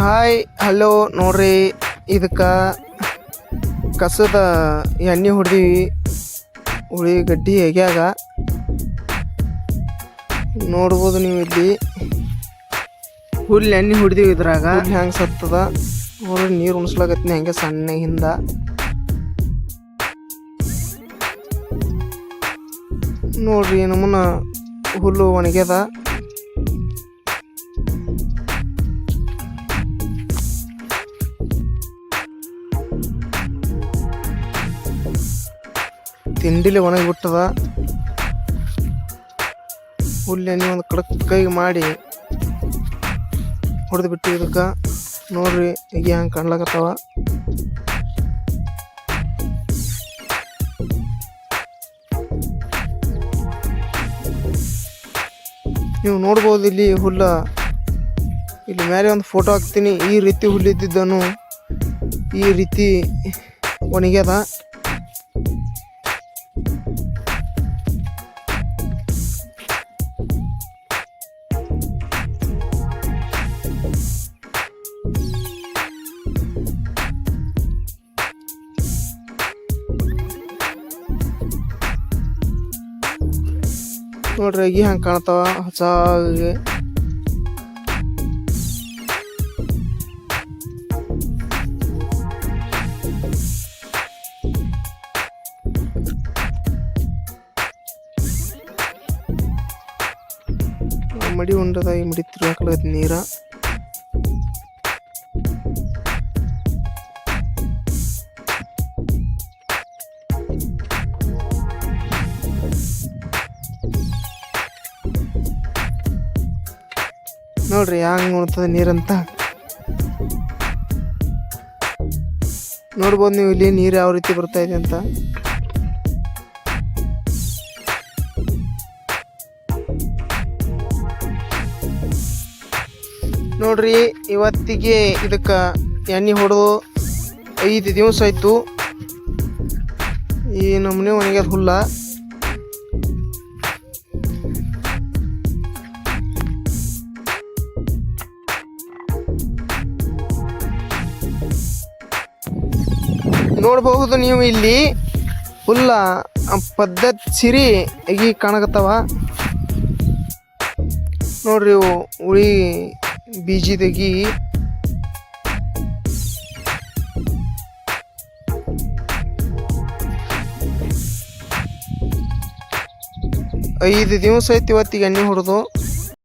Hi hello ನೋಡ್ರಿ, ಇದಕ್ಕೆ ಕಸದ ಎಣ್ಣೆ ಹೊಡೆದೀವಿ. ಉಳಿಗಡ್ಡಿ ಹೇಗ್ಯಾಗ ನೋಡ್ಬೋದು ನೀವು. ಇಲ್ಲಿ ಹುಲ್ಲು ಎಣ್ಣೆ ಹೊಡೆದೀವಿ. ಇದ್ರಾಗ ಹೆಂಗೆ ಸತ್ತದ ನೋಡ್ರಿ. ನೀರು ಉಣಿಸ್ಲಾಗತ್ತೀನಿ ಹಂಗೆ ಸಣ್ಣ ಹಿಂದ. ನೋಡ್ರಿ ನಮ್ಮನ್ನ ಹುಲ್ಲು ಒಣಗ್ಯದ. ತಿಂಡಿಲಿ ಒಣಗಿಬಿಟ್ಟದ. ಹುಲ್ಲೆಣ್ಣೆ ಒಂದು ಕಡಕ್ ಕೈಗೆ ಮಾಡಿ ಹೊಡೆದು ಬಿಟ್ಟು ಇದಕ್ಕೆ ನೋಡ್ರಿ ಈಗ ಹಂಗೆ ಕಾಣ್ಲಾಕತ್ತಾವ. ನೀವು ನೋಡ್ಬೋದು ಇಲ್ಲಿ ಹುಲ್ಲ. ಇಲ್ಲಿ ಮೇಲೆ ಒಂದು ಫೋಟೋ ಹಾಕ್ತೀನಿ. ಈ ರೀತಿ ಹುಲ್ಲಿದ್ದನು ಈ ರೀತಿ ಒಣಗ್ಯದ. ನೋಡ್ರಿ ಅಗಿ ಹಂಗೆ ಕಾಣ್ತಾವ ಹೊಸಾಗಿ. ಮಡಿ ಉಂಡದ ಈ ಮಡಿ ತಿರ್ಗಾಕಲೈತಿ ನೀರ. ನೋಡ್ರಿ ಹಂಗೆ ನೋಡ್ತದೆ ನೀರಂತ. ನೋಡ್ಬೋದು ನೀವು ಇಲ್ಲಿ ನೀರು ಯಾವ ರೀತಿ ಬರ್ತಾ ಇದೆ ಅಂತ. ನೋಡ್ರಿ ಇವತ್ತಿಗೆ ಇದಕ್ಕೆ ಎಣ್ಣೆ ಹೊಡೆದು 5 ದಿವಸ ಆಯ್ತು. ಈ ನಮ್ಮನೆ ಒಣಗ್ಯದ ಹುಲ್ಲ. ನೋಡಬಹುದು ನೀವು ಇಲ್ಲಿ ಹುಲ್ಲ ಪದ್ಧತಿ ಸಿರಿ ಅಗಿ ಕಾಣಕತ್ತಾವ. ನೋಡ್ರಿ ಇವು ಉಳಿ ಬೀಜದಗಿ. ಐದು ದಿವಸ ಆಯ್ತು ಇವತ್ತಿಗೆ ಎಣ್ಣೆ ಹೊಡೆದು.